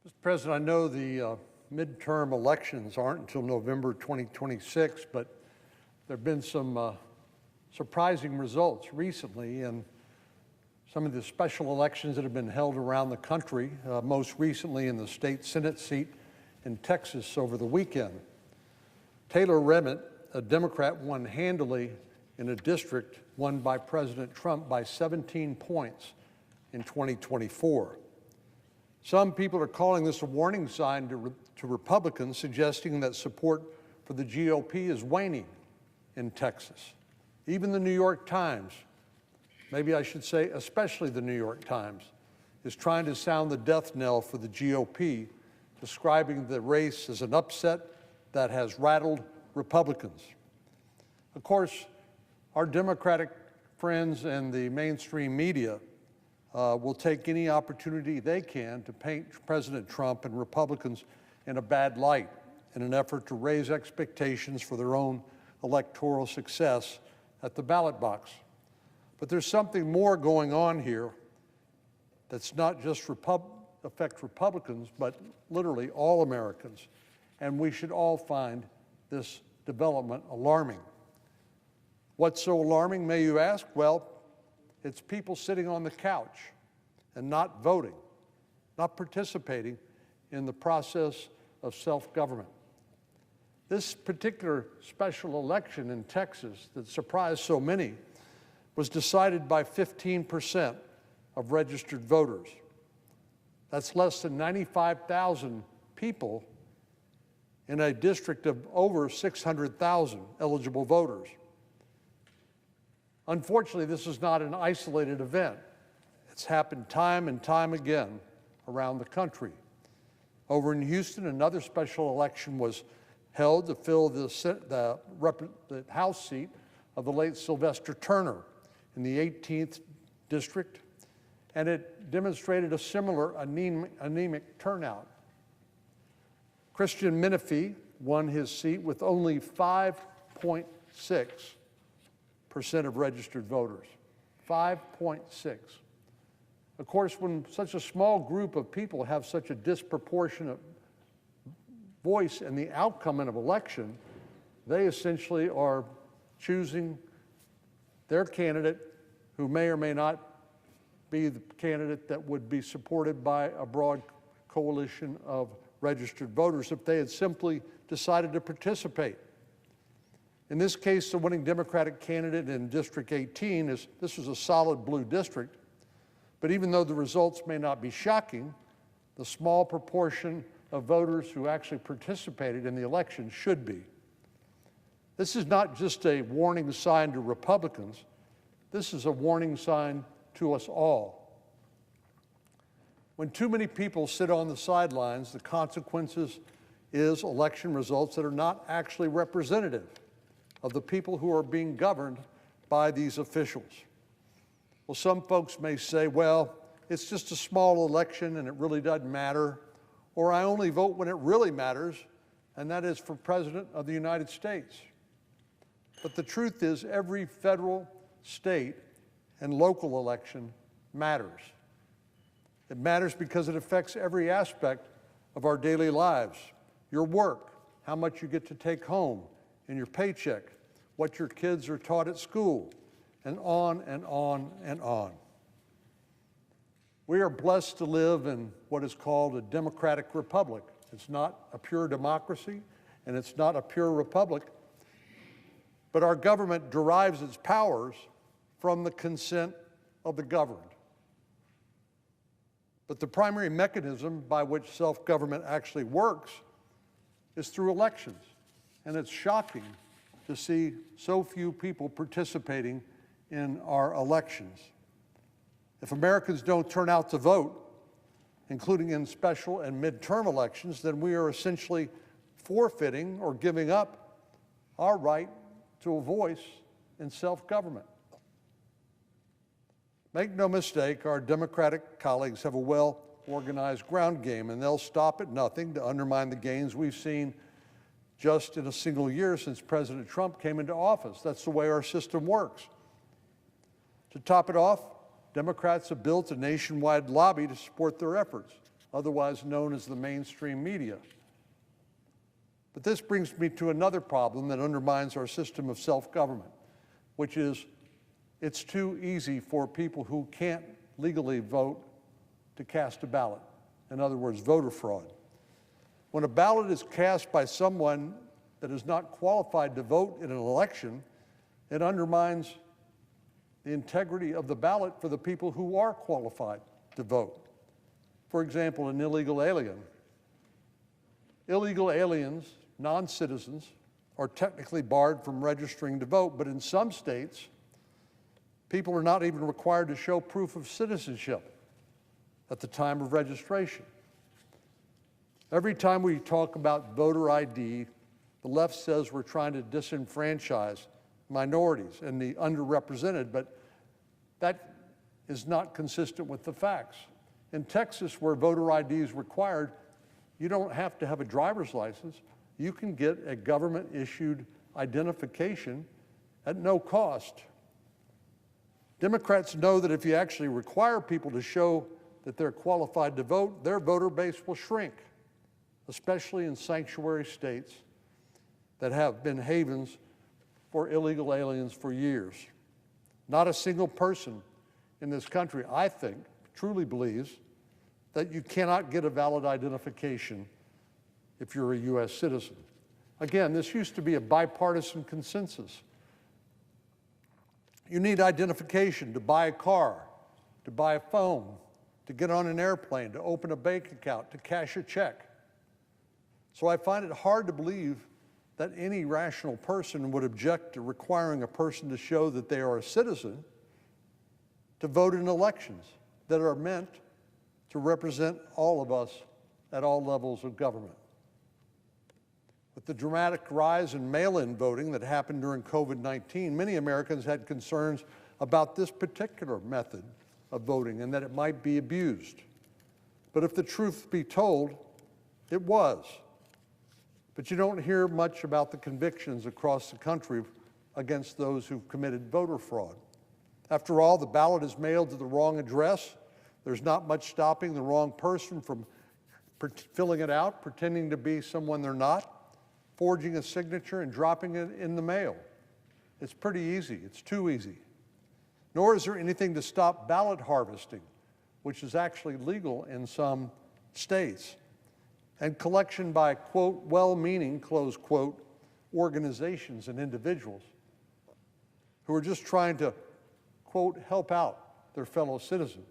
Mr. President, I know the midterm elections aren't until November 2026, but there have been some surprising results recently in some of the special elections that have been held around the country, most recently in the state Senate seat in Texas over the weekend. Taylor Remitt, a Democrat, won handily in a district won by President Trump by 17 points in 2024. Some people are calling this a warning sign to Republicans, suggesting that support for the GOP is waning in Texas. Even the New York Times, maybe I should say especially the New York Times, is trying to sound the death knell for the GOP, describing the race as an upset that has rattled Republicans. Of course, our Democratic friends and the mainstream media will take any opportunity they can to paint President Trump and Republicans in a bad light in an effort to raise expectations for their own electoral success at the ballot box. But there's something more going on here that's not just affect Republicans, but literally all Americans. And we should all find this development alarming. What's so alarming, may you ask? Well, it's people sitting on the couch and not voting, not participating in the process of self-government. This particular special election in Texas that surprised so many was decided by 15% of registered voters. That's less than 95,000 people in a district of over 600,000 eligible voters. Unfortunately, this is not an isolated event. It's happened time and time again around the country. Over in Houston, another special election was held to fill the House seat of the late Sylvester Turner in the 18th district, and it demonstrated a similar anemic turnout. Christian Menifee won his seat with only 5.6% of registered voters, 5.6. Of course, when such a small group of people have such a disproportionate voice in the outcome of an election, they essentially are choosing their candidate who may or may not be the candidate that would be supported by a broad coalition of registered voters if they had simply decided to participate. In this case, the winning Democratic candidate in District 18 this was a solid blue district, but even though the results may not be shocking, the small proportion of voters who actually participated in the election should be. This is not just a warning sign to Republicans, this is a warning sign to us all. When too many people sit on the sidelines, the consequences is election results that are not actually representative of the people who are being governed by these officials. Well, some folks may say, well, it's just a small election and it really doesn't matter, or I only vote when it really matters, and that is for President of the United States. But the truth is, every federal, state, and local election matters. It matters because it affects every aspect of our daily lives. Your work, how much you get to take home in your paycheck, what your kids are taught at school, and on and on and on. We are blessed to live in what is called a democratic republic. It's not a pure democracy, and it's not a pure republic, but our government derives its powers from the consent of the governed. But the primary mechanism by which self-government actually works is through elections, and it's shocking to see so few people participating in our elections. If Americans don't turn out to vote, including in special and midterm elections, then we are essentially forfeiting or giving up our right to a voice in self-government. Make no mistake, our Democratic colleagues have a well-organized ground game, and they'll stop at nothing to undermine the gains we've seen just in a single year since President Trump came into office. That's the way our system works. To top it off, Democrats have built a nationwide lobby to support their efforts. otherwise known as the mainstream media. But this brings me to another problem that undermines our system of self-government, which is it's too easy for people who can't legally vote to cast a ballot. In other words, voter fraud. When a ballot is cast by someone that is not qualified to vote in an election, it undermines the integrity of the ballot for the people who are qualified to vote. For example, an illegal alien. Illegal aliens, non-citizens, are technically barred from registering to vote, but in some states, people are not even required to show proof of citizenship at the time of registration. Every time we talk about voter ID, the left says we're trying to disenfranchise minorities and the underrepresented, but that is not consistent with the facts. In Texas, where voter ID is required, you don't have to have a driver's license. You can get a government-issued identification at no cost. Democrats know that if you actually require people to show that they're qualified to vote, their voter base will shrink, especially in sanctuary states that have been havens for illegal aliens for years. Not a single person in this country, I think, truly believes that you cannot get a valid identification if you're a U.S. citizen. Again, this used to be a bipartisan consensus. You need identification to buy a car, to buy a phone, to get on an airplane, to open a bank account, to cash a check. So I find it hard to believe that any rational person would object to requiring a person to show that they are a citizen to vote in elections that are meant to represent all of us at all levels of government. With the dramatic rise in mail-in voting that happened during COVID-19, many Americans had concerns about this particular method of voting and that it might be abused. But if the truth be told, it was. But you don't hear much about the convictions across the country against those who've committed voter fraud. After all, the ballot is mailed to the wrong address. There's not much stopping the wrong person from filling it out, pretending to be someone they're not, forging a signature and dropping it in the mail. It's pretty easy. It's too easy. Nor is there anything to stop ballot harvesting, which is actually legal in some states, and collection by, quote, well-meaning, close quote, organizations and individuals who are just trying to, quote, help out their fellow citizen.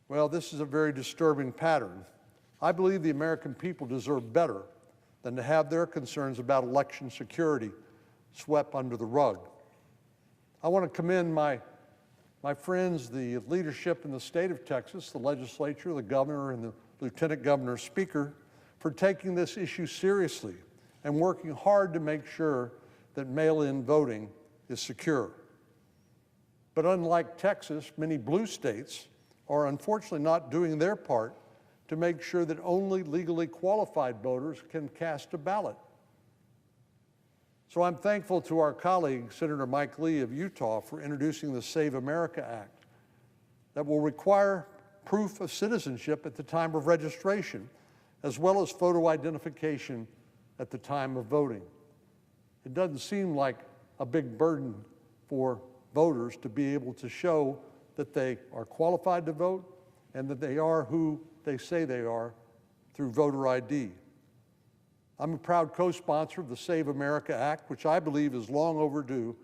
Well, this is a very disturbing pattern. I believe the American people deserve better than to have their concerns about election security swept under the rug. I want to commend my friends, the leadership in the state of Texas, the legislature, the governor, and the lieutenant governor speaker, for taking this issue seriously and working hard to make sure that mail-in voting is secure. But unlike Texas, many blue states are unfortunately not doing their part to make sure that only legally qualified voters can cast a ballot. So I'm thankful to our colleague, Senator Mike Lee of Utah, for introducing the Save America Act that will require proof of citizenship at the time of registration, as well as photo identification at the time of voting. It doesn't seem like a big burden for voters to be able to show that they are qualified to vote and that they are who they say they are through voter ID. I'm a proud co-sponsor of the Save America Act, which I believe is long overdue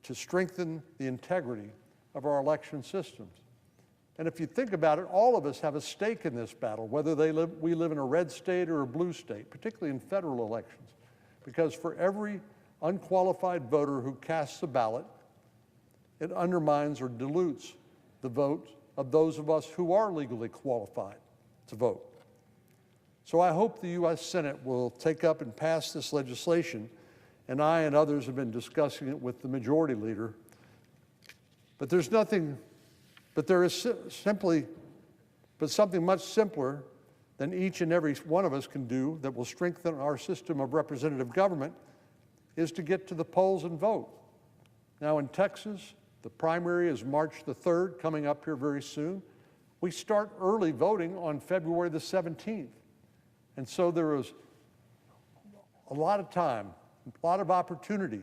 to strengthen the integrity of our election systems. And if you think about it, all of us have a stake in this battle, whether we live in a red state or a blue state, particularly in federal elections, because for every unqualified voter who casts a ballot, it undermines or dilutes the vote of those of us who are legally qualified to vote. So I hope the U.S. Senate will take up and pass this legislation, and I and others have been discussing it with the majority leader. But there is something much simpler than each and every one of us can do that will strengthen our system of representative government is to get to the polls and vote. Now in Texas, the primary is March the 3rd, coming up here very soon. We start early voting on February the 17th. And so there was a lot of time, a lot of opportunity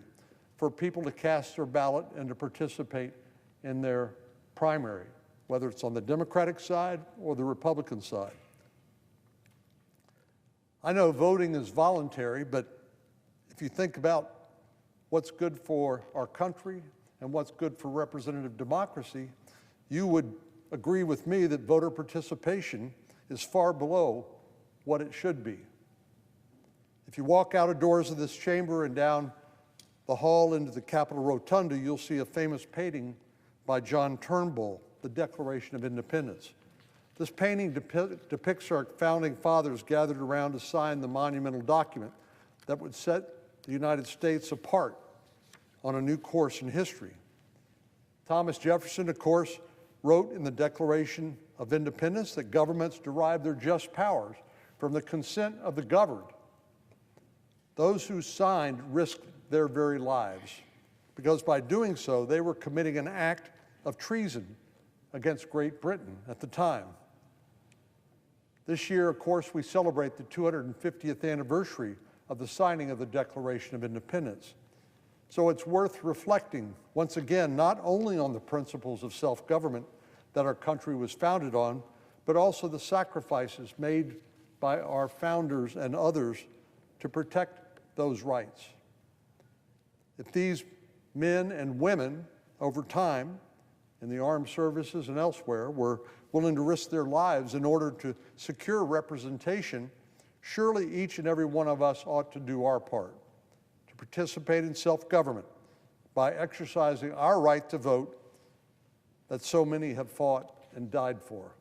for people to cast their ballot and to participate in their primary, whether it's on the Democratic side or the Republican side. I know voting is voluntary, but if you think about what's good for our country and what's good for representative democracy, you would agree with me that voter participation is far below what it should be. If you walk out of doors of this chamber and down the hall into the Capitol Rotunda, you'll see a famous painting by John Turnbull, the Declaration of Independence. This painting depicts our founding fathers gathered around to sign the monumental document that would set the United States apart on a new course in history. Thomas Jefferson, of course, wrote in the Declaration of Independence that governments derive their just powers from the consent of the governed. Those who signed risked their very lives, because by doing so, they were committing an act of treason against Great Britain at the time. This year, of course, we celebrate the 250th anniversary of the signing of the Declaration of Independence. So it's worth reflecting, once again, not only on the principles of self-government that our country was founded on, but also the sacrifices made by our founders and others to protect those rights. If these men and women, over time, in the armed services and elsewhere, were willing to risk their lives in order to secure representation, surely each and every one of us ought to do our part, to participate in self-government by exercising our right to vote that so many have fought and died for.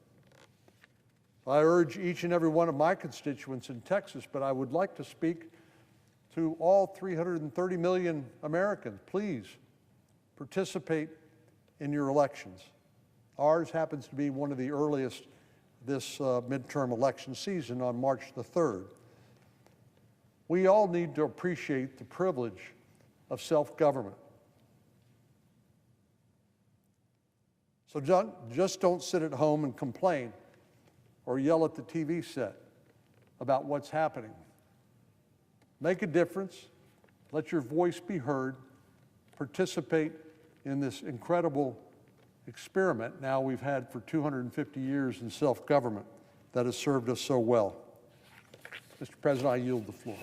I urge each and every one of my constituents in Texas, but I would like to speak to all 330 million Americans. Please participate in your elections. Ours happens to be one of the earliest this midterm election season on March the 3rd. We all need to appreciate the privilege of self-government. So just don't sit at home and complain or yell at the TV set about what's happening. Make a difference, let your voice be heard, participate in this incredible experiment now we've had for 250 years in self-government that has served us so well. Mr. President, I yield the floor.